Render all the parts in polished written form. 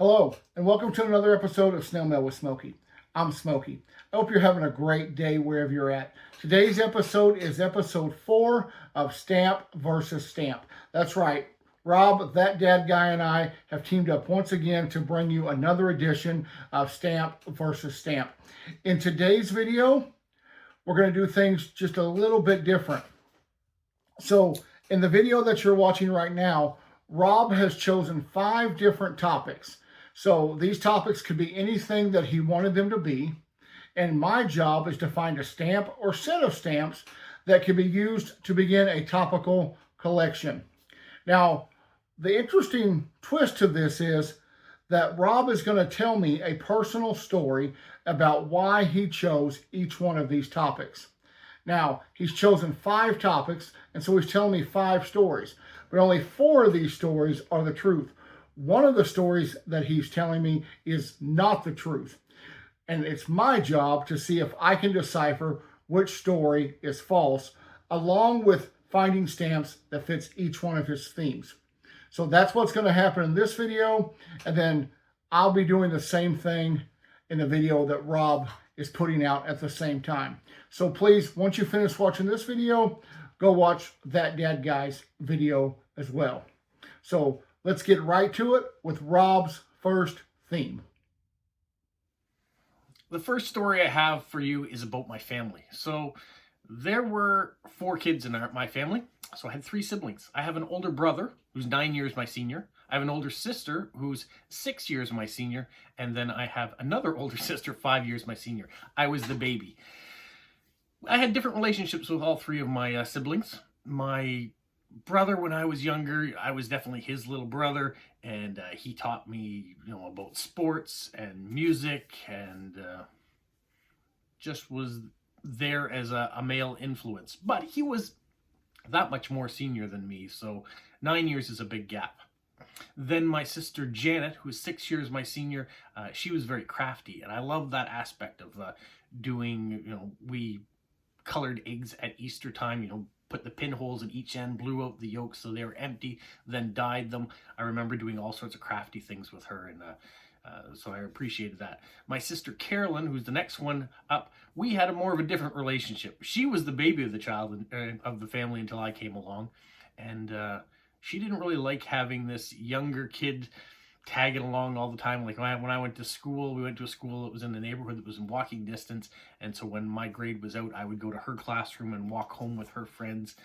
Hello, and welcome to another episode of Snail Mail with Smokey. I'm Smokey. I hope you're having a great day wherever you're at. Today's episode is episode 4 of Stamp versus Stamp. That's right. Rob, that dad guy, and I have teamed up once again to bring you another edition of Stamp versus Stamp. In today's video, we're going to do things just a little bit different. So, in the video that you're watching right now, Rob has chosen 5 different topics. So these topics could be anything that he wanted them to be. And my job is to find a stamp or set of stamps that can be used to begin a topical collection. Now, the interesting twist to this is that Rob is going to tell me a personal story about why he chose each one of these topics. Now, he's chosen 5 topics, and so he's telling me 5 stories. But only 4 of these stories are the truth. One of the stories that he's telling me is not the truth. And it's my job to see if I can decipher which story is false, along with finding stamps that fits each one of his themes. So that's what's going to happen in this video. And then I'll be doing the same thing in the video that Rob is putting out at the same time. So please, once you finish watching this video, go watch that dad guy's video as well. So let's get right to it with Rob's first theme. The first story I have for you is about my family. So there were 4 kids in my family. So I had 3 siblings. I have an older brother who's 9 years my senior. I have an older sister who's 6 years my senior. And then I have another older sister 5 years my senior. I was the baby. I had different relationships with all 3 of my siblings. My brother, when I was younger, I was definitely his little brother, and he taught me, about sports and music, and just was there as a male influence. But he was that much more senior than me, so 9 years is a big gap. Then my sister Janet, who is 6 years my senior, she was very crafty, and I love that aspect of doing, we colored eggs at Easter time, put the pinholes in each end, blew out the yolks so they were empty, then dyed them. I remember doing all sorts of crafty things with her, and so I appreciated that. My sister Carolyn, who's the next one up, we had more of a different relationship. She was the baby of the child of the family until I came along, and she didn't really like having this younger kid tagging along all the time. Like when I went to school, we went to a school that was in the neighborhood that was in walking distance, and so when my grade was out, I would go to her classroom and walk home with her friends.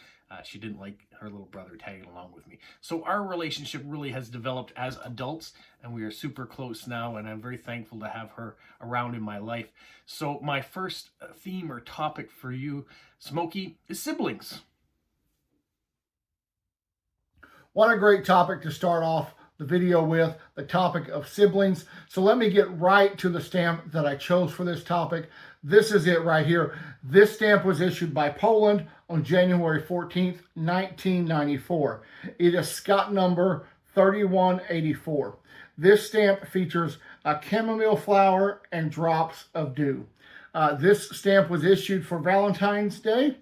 She didn't like her little brother tagging along with me. So our relationship really has developed as adults, and we are super close now, and I'm very thankful to have her around in my life. So my first theme or topic for you, Smokey, is siblings. What a great topic to start off the video with, the topic of siblings. So let me get right to the stamp that I chose for this topic. This is it right here. This stamp was issued by Poland on January 14th, 1994. It is Scott number 3184. This stamp features a chamomile flower and drops of dew. This stamp was issued for Valentine's Day,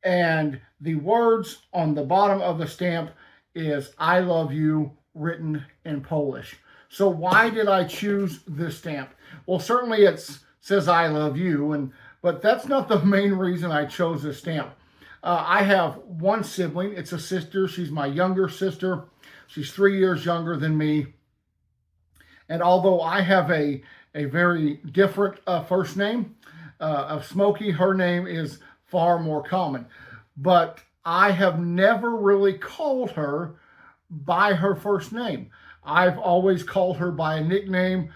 and the words on the bottom of the stamp is "I love you," written in Polish. So why did I choose this stamp? Well, certainly it says "I love you," but that's not the main reason I chose this stamp. I have one sibling. It's a sister. She's my younger sister. She's 3 years younger than me. And although I have a very different first name of Smokey, her name is far more common. But I have never really called her by her first name. I've always called her by a nickname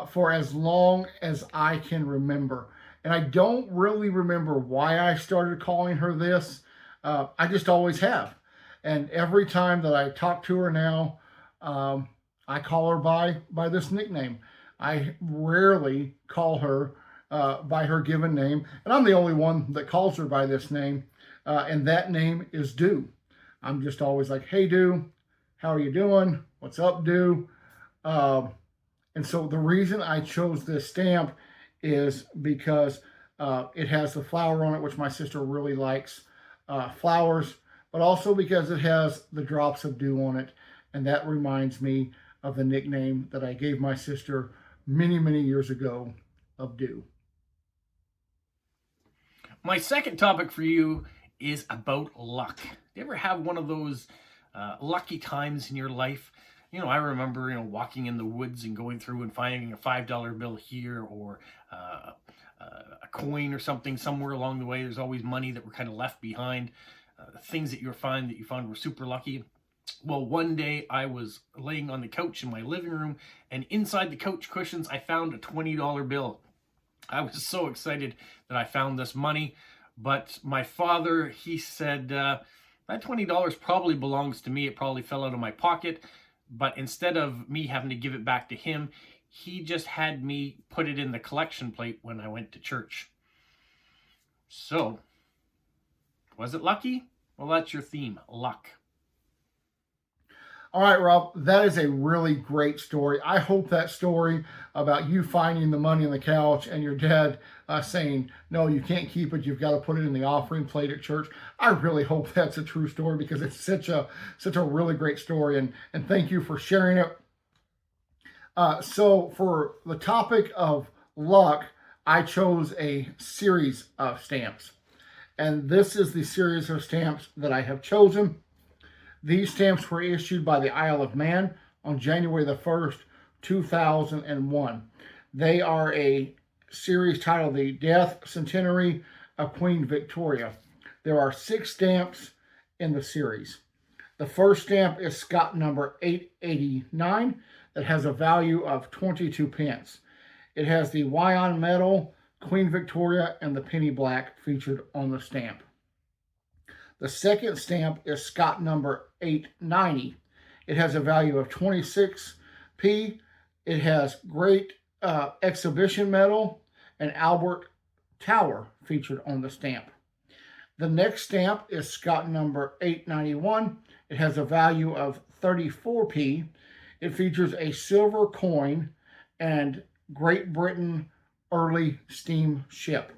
for as long as I can remember. And I don't really remember why I started calling her this. I just always have. And every time that I talk to her now, I call her by this nickname. I rarely call her by her given name. And I'm the only one that calls her by this name. And that name is Dew. I'm just always like, "Hey, Dew. How are you doing? What's up, Dew?" And so the reason I chose this stamp is because it has the flower on it, which my sister really likes flowers, but also because it has the drops of dew on it. And that reminds me of the nickname that I gave my sister many, many years ago of Dew. My second topic for you is about luck. Do you ever have one of those lucky times in your life? I remember, walking in the woods and going through and finding a $5 bill here, or a coin or something somewhere along the way. There's always money that were kind of left behind. Things that you found were super lucky. Well, one day I was laying on the couch in my living room, and inside the couch cushions, I found a $20 bill. I was so excited that I found this money, but my father, he said, that $20 probably belongs to me. It probably fell out of my pocket, but instead of me having to give it back to him, he just had me put it in the collection plate when I went to church. So, was it lucky? Well, that's your theme, luck. All right, Rob, that is a really great story. I hope that story about you finding the money on the couch and your dad saying, no, you can't keep it, you've got to put it in the offering plate at church. I really hope that's a true story, because it's such a really great story, and thank you for sharing it. So for the topic of luck, I chose a series of stamps. And this is the series of stamps that I have chosen. These stamps were issued by the Isle of Man on January the 1st, 2001. They are a series titled The Death Centenary of Queen Victoria. There are 6 stamps in the series. The first stamp is Scott number 889 that has a value of 22 pence. It has the Wyon medal, Queen Victoria, and the penny black featured on the stamp. The second stamp is Scott number 890. It has a value of 26p. It has Great Exhibition Medal and Albert Tower featured on the stamp. The next stamp is Scott number 891. It has a value of 34p. It features a silver coin and Great Britain early steam ship.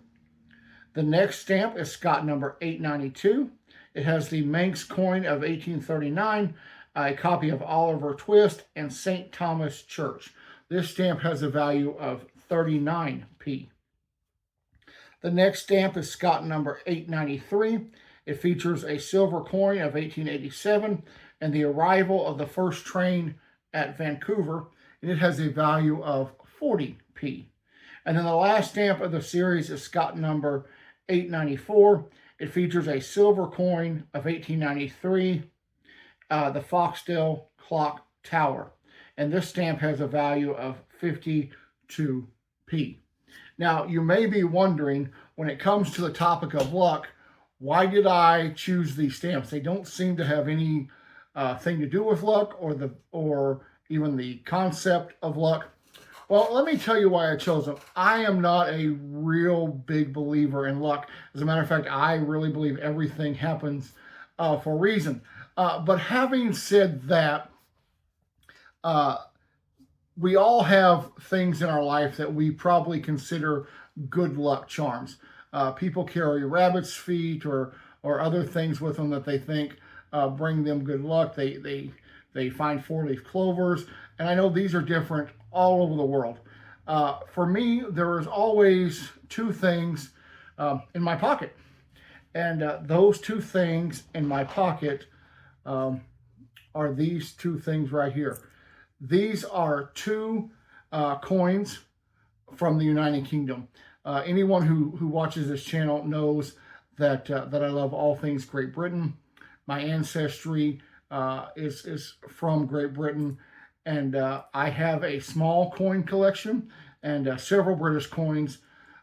The next stamp is Scott number 892. It has the Manx coin of 1839, a copy of Oliver Twist, and St. Thomas Church. This stamp has a value of 39p. The next stamp is Scott number 893. It features a silver coin of 1887 and the arrival of the first train at Vancouver, and it has a value of 40p. And then the last stamp of the series is Scott number 894. It features a silver coin of 1893, the Foxdale Clock Tower. And this stamp has a value of 52p. Now, you may be wondering, when it comes to the topic of luck, why did I choose these stamps? They don't seem to have any thing to do with luck or even the concept of luck. Well, let me tell you why I chose them. I am not a real big believer in luck. As a matter of fact, I really believe everything happens for a reason. But having said that, we all have things in our life that we probably consider good luck charms. People carry rabbit's feet or other things with them that they think bring them good luck. They find 4-leaf clovers, and I know these are different all over the world. For me, there is always 2 things in my pocket, and those 2 things in my pocket are these 2 things right here. These are 2 coins from the United Kingdom. Anyone who watches this channel knows that I love all things Great Britain. My ancestry is from Great Britain, and I have a small coin collection and several British coins,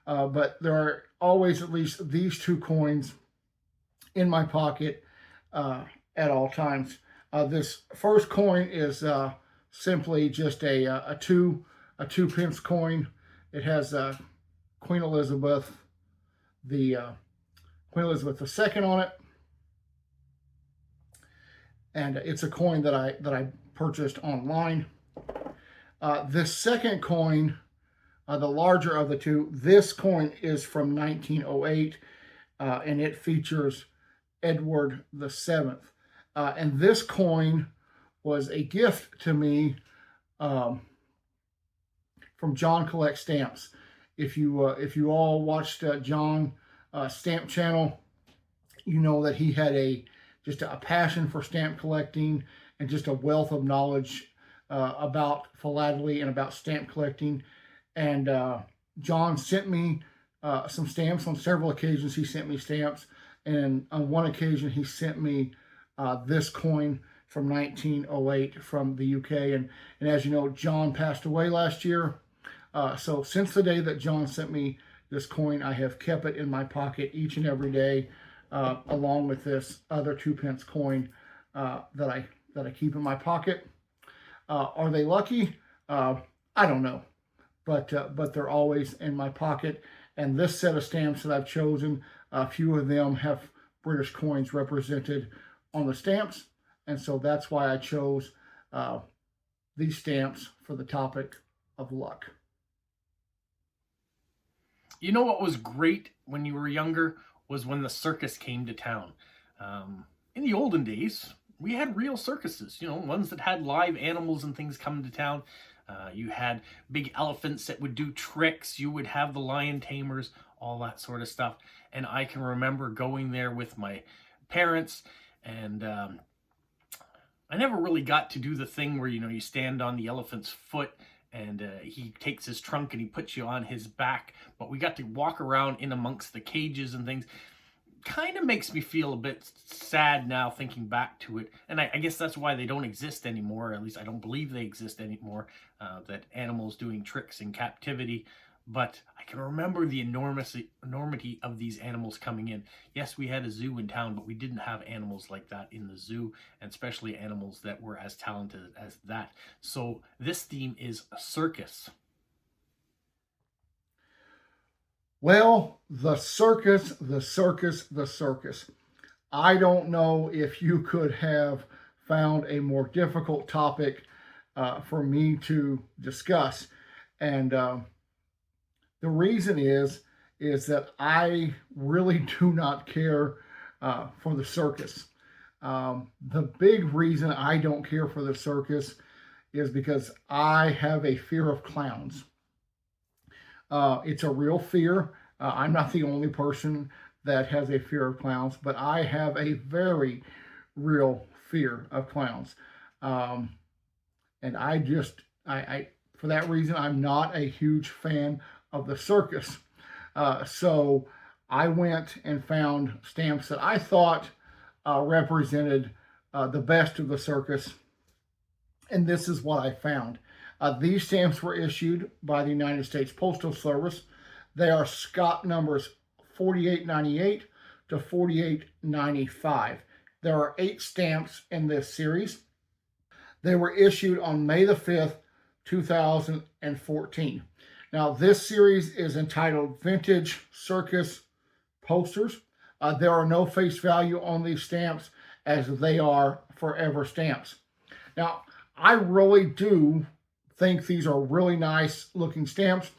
but there are always at least these 2 coins in my pocket at all times. This first coin is simply just a 2 pence coin. It has Queen Elizabeth II on it, and it's a coin that I purchased online. This second coin, the larger of the 2, this coin is from 1908, and it features Edward VII. And this coin was a gift to me um, from John Collects Stamps. If you all watched John Stamp Channel, you know that he had just a passion for stamp collecting and just a wealth of knowledge about philately and about stamp collecting. And John sent me some stamps on several occasions. He sent me stamps, and on one occasion he sent me this coin from 1908 from the UK. And as you know, John passed away last year. So since the day that John sent me this coin, I have kept it in my pocket each and every day, along with this other 2-pence coin that I keep in my pocket. Are they lucky? I don't know, but they're always in my pocket. And this set of stamps that I've chosen, a few of them have British coins represented on the stamps, and so that's why I chose these stamps for the topic of luck. You know what was great when you were younger was when the circus came to town. In the olden days, we had real circuses, you know, ones that had live animals and things coming to town. You had big elephants that would do tricks. You would have the lion tamers, all that sort of stuff. And I can remember going there with my parents, and I never really got to do the thing where, you know, you stand on the elephant's foot and he takes his trunk and he puts you on his back. But we got to walk around in amongst the cages and things. Kind of makes me feel a bit sad now thinking back to it. And I guess that's why they don't exist anymore. At least I don't believe they exist anymore, that animals doing tricks in captivity. But I can remember the enormity of these animals coming in. Yes, we had a zoo in town, but we didn't have animals like that in the zoo, and especially animals that were as talented as that. So this theme is a circus. Well, the circus, the circus, the circus. I don't know if you could have found a more difficult topic for me to discuss. And the reason is that I really do not care for the circus. The big reason I don't care for the circus is because I have a fear of clowns. It's a real fear. I'm not the only person that has a fear of clowns, but I have a very real fear of clowns. And I for that reason, I'm not a huge fan of the circus. So I went and found stamps that I thought represented the best of the circus. And this is what I found. These stamps were issued by the United States Postal Service. They are Scott numbers 4898 to 4895. There are 8 stamps in this series. They were issued on May the 5th, 2014. Now, this series is entitled Vintage Circus Posters. There are no face value on these stamps, as they are forever stamps. Now, I really do think these are really nice looking stamps,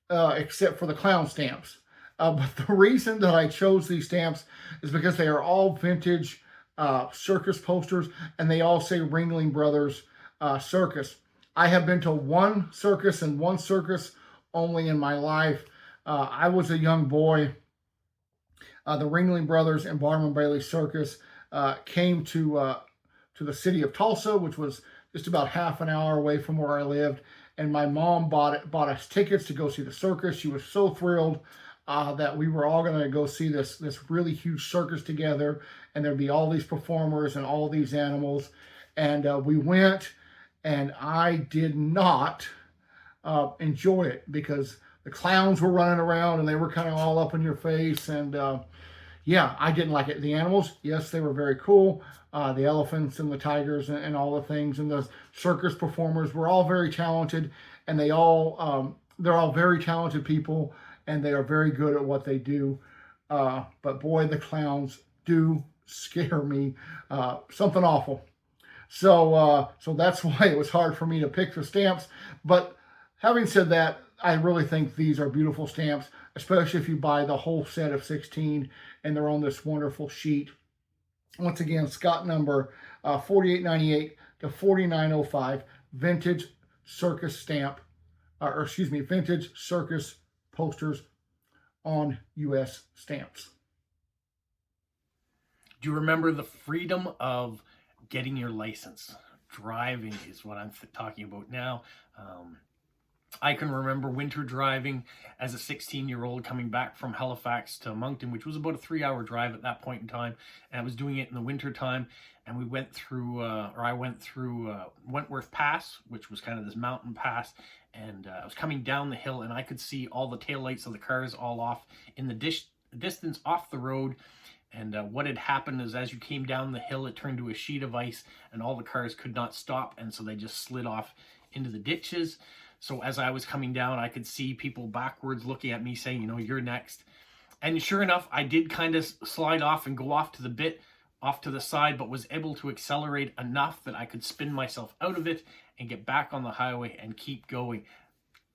except for the clown stamps. But the reason that I chose these stamps is because they are all vintage circus posters, and they all say Ringling Brothers Circus. I have been to one circus and one circus only in my life. I was a young boy. The Ringling Brothers and Barnum Bailey Circus came to the city of Tulsa, which was just about half an hour away from where I lived. And my mom bought us tickets to go see the circus. She was so thrilled that we were all going to go see this really huge circus together. And there'd be all these performers and all these animals. And we went, and I did not enjoy it because the clowns were running around and they were kind of all up in your face. And yeah, I didn't like it. The animals, yes, they were very cool. The elephants and the tigers and all the things, and the circus performers were all very talented, and they're all very talented people, and they are very good at what they do. But boy, the clowns do scare me something awful. So that's why it was hard for me to pick the stamps. But having said that, I really think these are beautiful stamps, especially if you buy the whole set of 16 and they're on this wonderful sheet. Once again, Scott number 4898 to 4905, Vintage Circus stamp, or excuse me, vintage Circus posters on U.S. stamps. Do you remember the freedom of getting your license? Driving is what I'm talking about now. I can remember winter driving as a 16-year-old coming back from Halifax to Moncton, which was about a 3-hour drive at that point in time. And I was doing it in the winter time. And we went through, I went through Wentworth Pass, which was kind of this mountain pass. And I was coming down the hill and I could see all the taillights of the cars all off in the distance off the road. And what had happened is as you came down the hill, it turned to a sheet of ice and all the cars could not stop. And so they just slid off into the ditches. So as I was coming down, I could see people backwards looking at me saying, you know, you're next. And sure enough, I did kind of slide off and go off to the side, but was able to accelerate enough that I could spin myself out of it and get back on the highway and keep going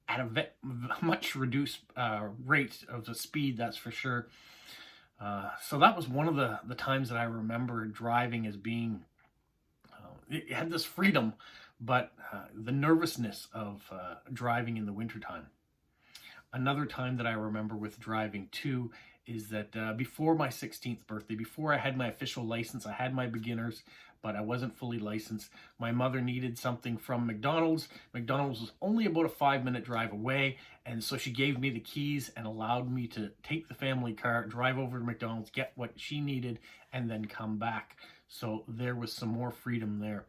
at a much reduced rate of the speed, that's for sure. So that was one of the times that I remember driving as being, it had this freedom, but the nervousness of driving in the wintertime. Another time that I remember with driving too is that before my 16th birthday, before I had my official license, I had my beginners, but I wasn't fully licensed. My mother needed something from McDonald's. McDonald's was only about a 5-minute drive away, and so she gave me the keys and allowed me to take the family car, drive over to McDonald's, get what she needed, and then come back. So there was some more freedom there.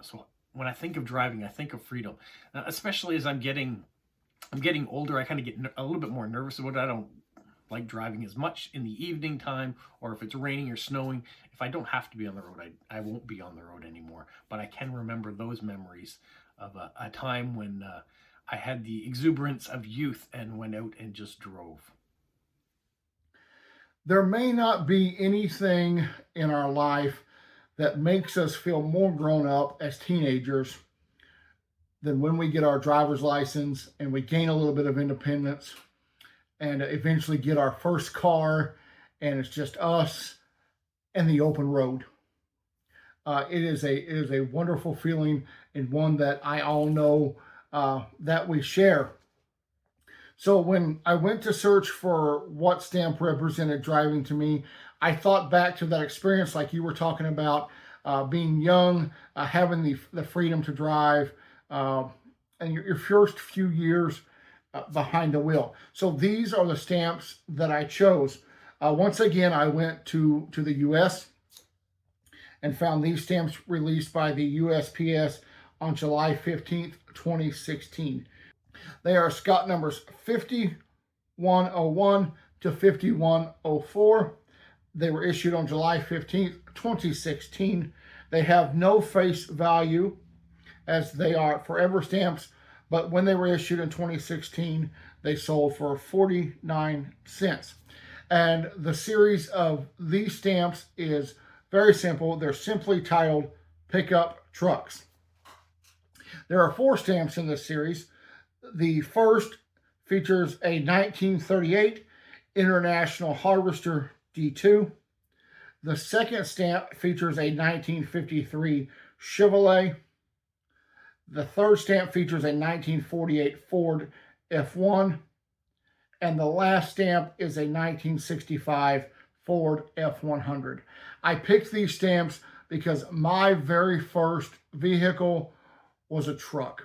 So when I think of driving, I think of freedom, especially as I'm getting older. I kind of get a little bit more nervous about it. I don't like driving as much in the evening time, or if it's raining or snowing. If I don't have to be on the road, I won't be on the road anymore. But I can remember those memories of a time when I had the exuberance of youth and went out and just drove. There may not be anything in our life that makes us feel more grown up as teenagers than when we get our driver's license and we gain a little bit of independence and eventually get our first car and it's just us and the open road. It is a wonderful feeling, and one that I all know that we share. So when I went to search for what stamp represented driving to me, I thought back to that experience like you were talking about, being young, having the freedom to drive, and your first few years behind the wheel. So these are the stamps that I chose. Once again, I went to the U.S. and found these stamps released by the USPS on July 15th, 2016. They are Scott numbers 5101 to 5104. They were issued on July 15th, 2016. They have no face value as they are forever stamps, but when they were issued in 2016, they sold for 49 cents. And the series of these stamps is very simple. They're simply titled Pickup Trucks. There are 4 stamps in this series. The first features a 1938 International Harvester D2. The second stamp features a 1953 Chevrolet. The third stamp features a 1948 Ford F1. And the last stamp is a 1965 Ford F100. I picked these stamps because my very first vehicle was a truck.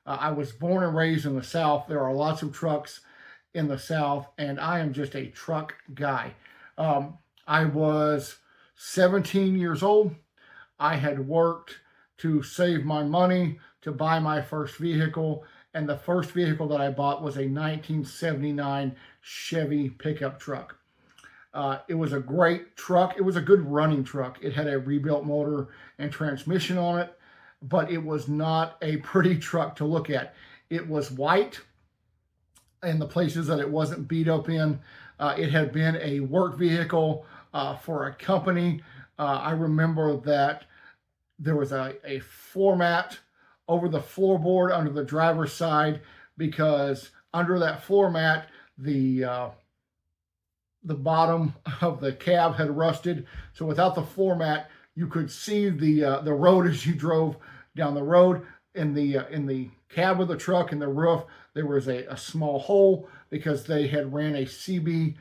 I was born and raised in the South. There are lots of trucks in the South, and I am just a truck guy. I was 17 years old. I had worked to save my money to buy my first vehicle, and the first vehicle that I bought was a 1979 Chevy pickup truck. It was a great truck. It was a good running truck. It had a rebuilt motor and transmission on it, but it was not a pretty truck to look at. It was white in the places that it wasn't beat up in. It had been a work vehicle for a company. I remember that there was a floor mat over the floorboard under the driver's side, because under that floor mat, the bottom of the cab had rusted. So without the floor mat, you could see the road as you drove down the road. in the cab of the truck, in the roof, there was a small hole because they had ran a CB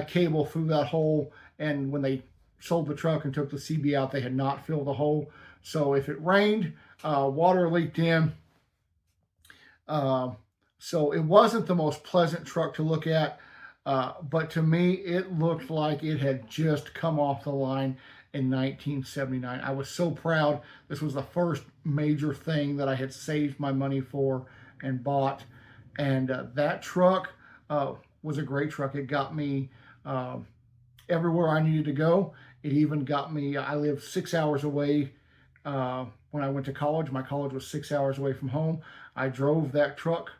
cable through that hole, and when they sold the truck and took the CB out, they had not filled the hole. So if it rained, water leaked in. So it wasn't the most pleasant truck to look at, but to me, it looked like it had just come off the line in 1979. I was so proud. This was the first major thing that I had saved my money for and bought. And that truck was a great truck. It got me everywhere I needed to go. It even got me, I lived 6 hours away when I went to college. My college was 6 hours away from home. I drove that truck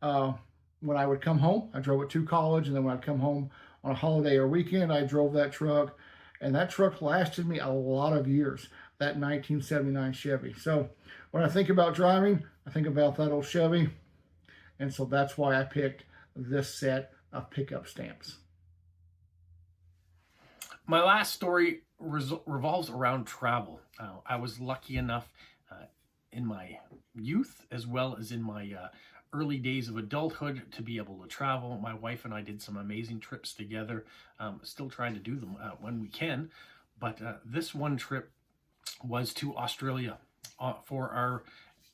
when I would come home. I drove it to college, and then when I'd come home on a holiday or weekend, I drove that truck. And that truck lasted me a lot of years, that 1979 Chevy. So when I think about driving, I think about that old Chevy. And so that's why I picked this set of pickup stamps. My last story revolves around travel. I was lucky enough in my youth, as well as in my early days of adulthood, to be able to travel. My wife and I did some amazing trips together, still trying to do them when we can. But this one trip was to Australia. For our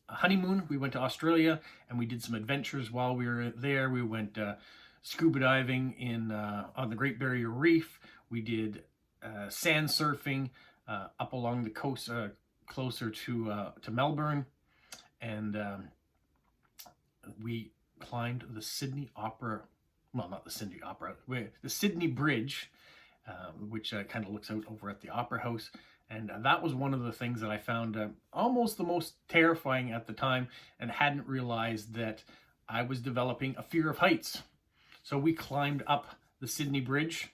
honeymoon, we went to Australia and we did some adventures while we were there. We went scuba diving on the Great Barrier Reef. We did sand surfing up along the coast closer to Melbourne. And we climbed the Sydney Opera, well, not the Sydney Opera, the Sydney Bridge, which kind of looks out over at the Opera House. And that was one of the things that I found almost the most terrifying at the time, and hadn't realized that I was developing a fear of heights. So we climbed up the Sydney Bridge,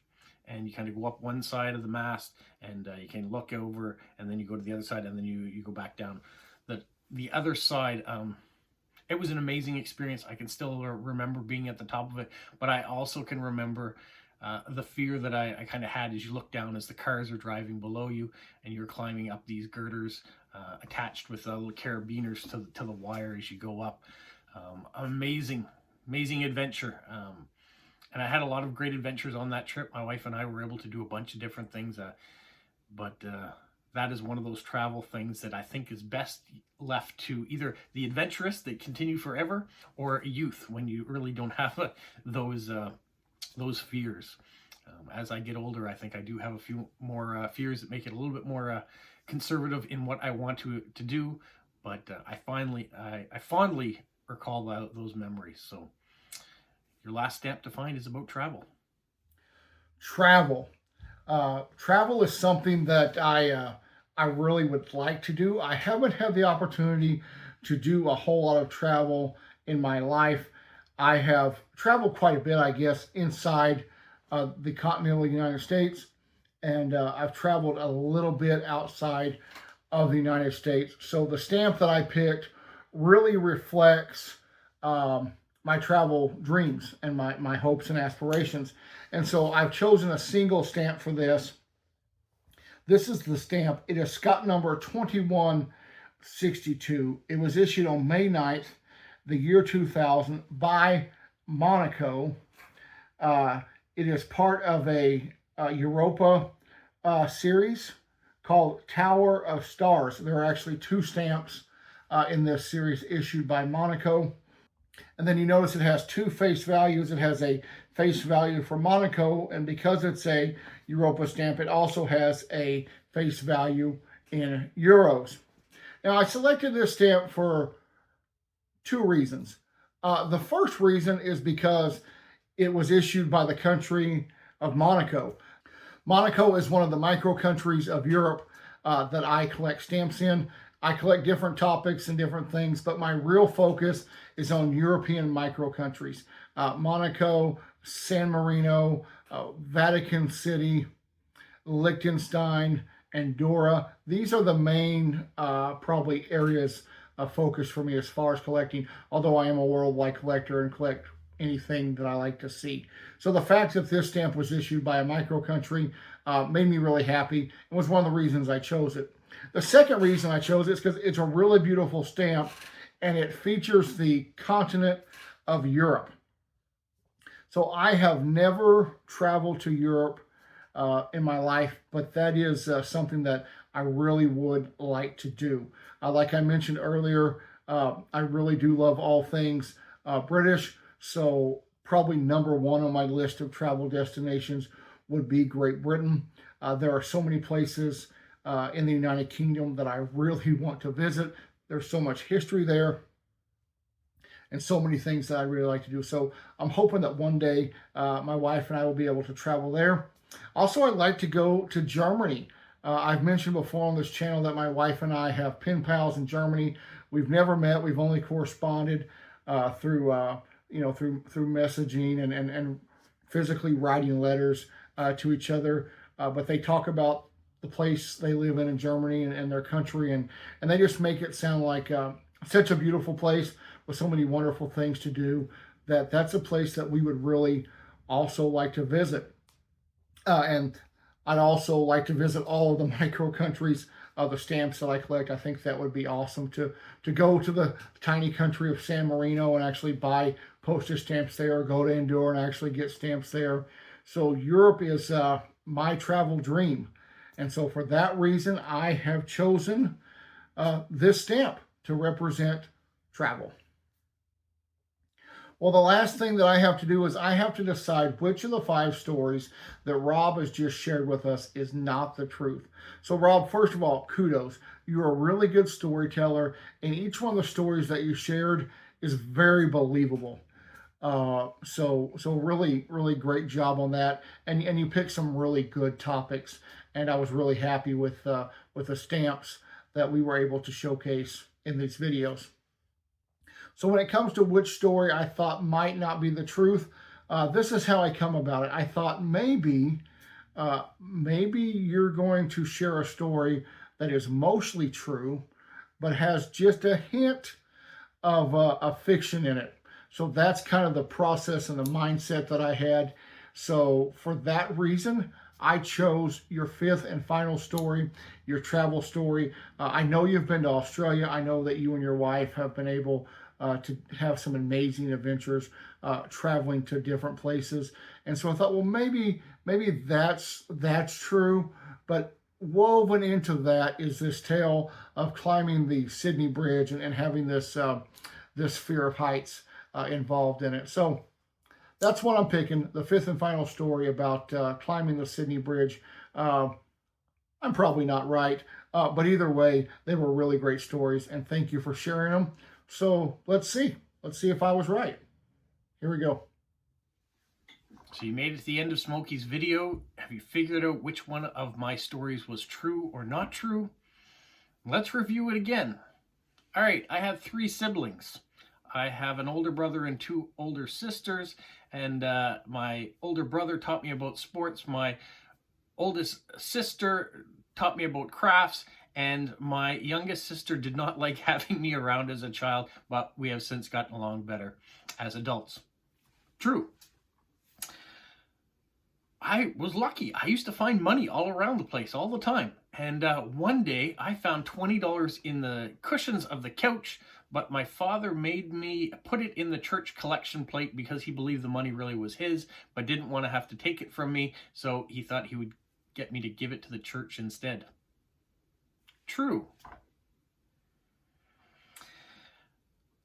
and you kind of go up one side of the mast, and you can look over, and then you go to the other side, and then you go back down. The other side, it was an amazing experience. I can still remember being at the top of it, but I also can remember the fear that I kind of had as you look down as the cars are driving below you, and you're climbing up these girders attached with little carabiners to the wire as you go up. Amazing adventure. And I had a lot of great adventures on that trip. My wife and I were able to do a bunch of different things, but that is one of those travel things that I think is best left to either the adventurous that continue forever, or youth when you really don't have those fears. As I get older, I think I do have a few more fears that make it a little bit more conservative in what I want to do. But I fondly recall those memories. So your last stamp to find is about travel. Travel. Travel is something that I really would like to do. I haven't had the opportunity to do a whole lot of travel in my life. I have traveled quite a bit, I guess, inside the continental United States, and I've traveled a little bit outside of the United States. So the stamp that I picked really reflects my travel dreams and my hopes and aspirations. And so I've chosen a single stamp for this. This is the stamp. It is Scott number 2162. It was issued on May 9th, the year 2000, by Monaco. It is part of a Europa series called Tower of Stars. There are actually two stamps in this series issued by Monaco. And then you notice it has two face values. It has a face value for Monaco, and because it's a Europa stamp, it also has a face value in euros. Now, I selected this stamp for two reasons. The first reason is because it was issued by the country of Monaco. Monaco is one of the micro countries of Europe that I collect stamps in. I collect different topics and different things, but my real focus is on European micro countries. Monaco, San Marino, Vatican City, Liechtenstein, Andorra. These are the main probably areas of focus for me as far as collecting, although I am a worldwide collector and collect anything that I like to see. So the fact that this stamp was issued by a micro country made me really happy, and was one of the reasons I chose it. The second reason I chose it is because it's a really beautiful stamp, and it features the continent of Europe. So I have never traveled to Europe in my life, but that is something that I really would like to do. Like I mentioned earlier, I really do love all things British, so probably number one on my list of travel destinations would be Great Britain. There are so many places in the United Kingdom that I really want to visit. There's so much history there and so many things that I really like to do. So I'm hoping that one day my wife and I will be able to travel there. Also, I'd like to go to Germany. I've mentioned before on this channel that my wife and I have pen pals in Germany. We've never met. We've only corresponded through messaging and physically writing letters to each other. But they talk about the place they live in Germany and their country, and they just make it sound like such a beautiful place with so many wonderful things to do, that's a place that we would really also like to visit. And I'd also like to visit all of the micro countries of the stamps that I collect. I think that would be awesome to go to the tiny country of San Marino and actually buy postage stamps there, or go to Andorra and actually get stamps there. So Europe is my travel dream. And so for that reason, I have chosen this stamp to represent travel. Well, the last thing that I have to do is I have to decide which of the 5 stories that Rob has just shared with us is not the truth. So Rob, first of all, kudos. You're a really good storyteller, and each one of the stories that you shared is very believable. So really, really great job on that. And you picked some really good topics, and I was really happy with the stamps that we were able to showcase in these videos. So when it comes to which story I thought might not be the truth, this is how I come about it. I thought maybe you're going to share a story that is mostly true, but has just a hint of a fiction in it. So that's kind of the process and the mindset that I had. So for that reason, I chose your 5th and final story, your travel story. I know you've been to Australia. I know that you and your wife have been able to have some amazing adventures traveling to different places. And so I thought, well, maybe that's true. But woven into that is this tale of climbing the Sydney Bridge and having this fear of heights involved in it. So that's what I'm picking, the 5th and final story about climbing the Sydney Bridge. I'm probably not right, but either way, they were really great stories, and thank you for sharing them. So let's see if I was right. Here we go. So you made it to the end of Smokey's video. Have you figured out which one of my stories was true or not true? Let's review it again. All right, I have 3 siblings. I have an older brother and 2 older sisters, and my older brother taught me about sports. My oldest sister taught me about crafts, and my youngest sister did not like having me around as a child, but we have since gotten along better as adults. True. I was lucky. I used to find money all around the place all the time. And one day I found $20 in the cushions of the couch, but my father made me put it in the church collection plate because he believed the money really was his, but didn't want to have to take it from me. So he thought he would get me to give it to the church instead. True.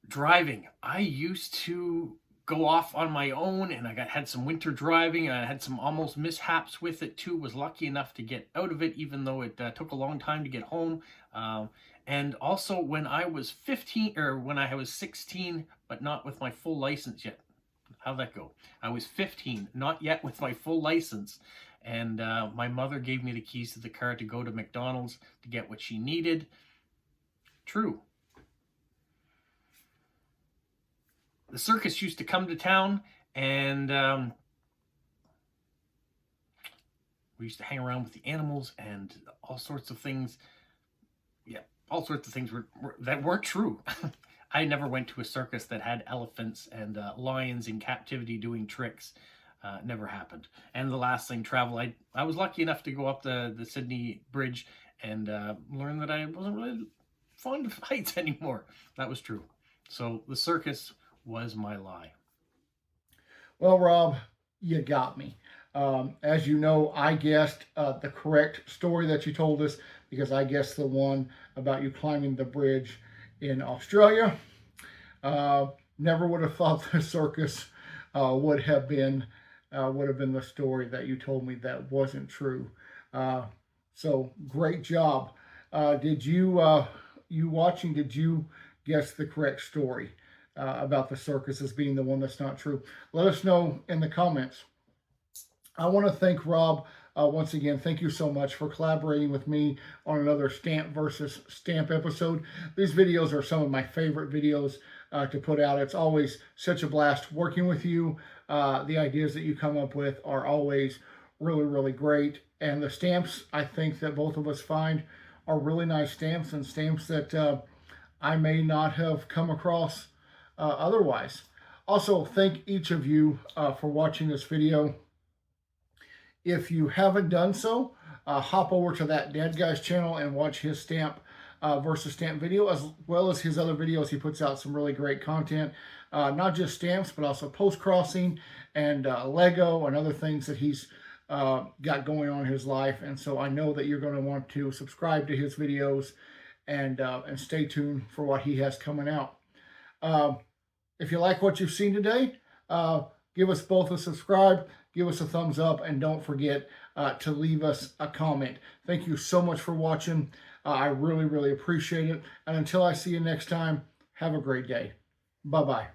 Driving. I used to go off on my own, and I had some winter driving, and I had some almost mishaps with it too. Was lucky enough to get out of it, even though it took a long time to get home. And also when I was 15, or when I was 16, but not with my full license yet. How'd that go? I was 15, not yet with my full license. And my mother gave me the keys to the car to go to McDonald's to get what she needed. True. The circus used to come to town, and we used to hang around with the animals and all sorts of things. Yeah, all sorts of things that weren't true. I never went to a circus that had elephants and lions in captivity doing tricks. Never happened. And the last thing, travel. I was lucky enough to go up the Sydney Bridge and learn that I wasn't really fond of heights anymore. That was true. So the circus was my lie. Well, Rob, you got me. As you know, I guessed the correct story that you told us because I guessed the one about you climbing the bridge in Australia. Never would have thought the circus would have been the story that you told me that wasn't true. So great job. Did you watching? Did you guess the correct story about the circus as being the one that's not true? Let us know in the comments. I want to thank Rob once again. Thank you so much for collaborating with me on another stamp versus stamp episode. These videos are some of my favorite videos to put out. It's always such a blast working with you. The ideas that you come up with are always really, really great. And the stamps, I think that both of us find are really nice stamps, and stamps that I may not have come across otherwise. Also, thank each of you for watching this video. If you haven't done so, hop over to that Dad Guy's channel and watch his stamp versus stamp video, as well as his other videos. He puts out some really great content, not just stamps, but also post-crossing and Lego and other things that he's got going on in his life. And so I know that you're going to want to subscribe to his videos and stay tuned for what he has coming out. If you like what you've seen today, give us both a subscribe, give us a thumbs up, and don't forget to leave us a comment. Thank you so much for watching. I really, really appreciate it. And until I see you next time, have a great day. Bye-bye.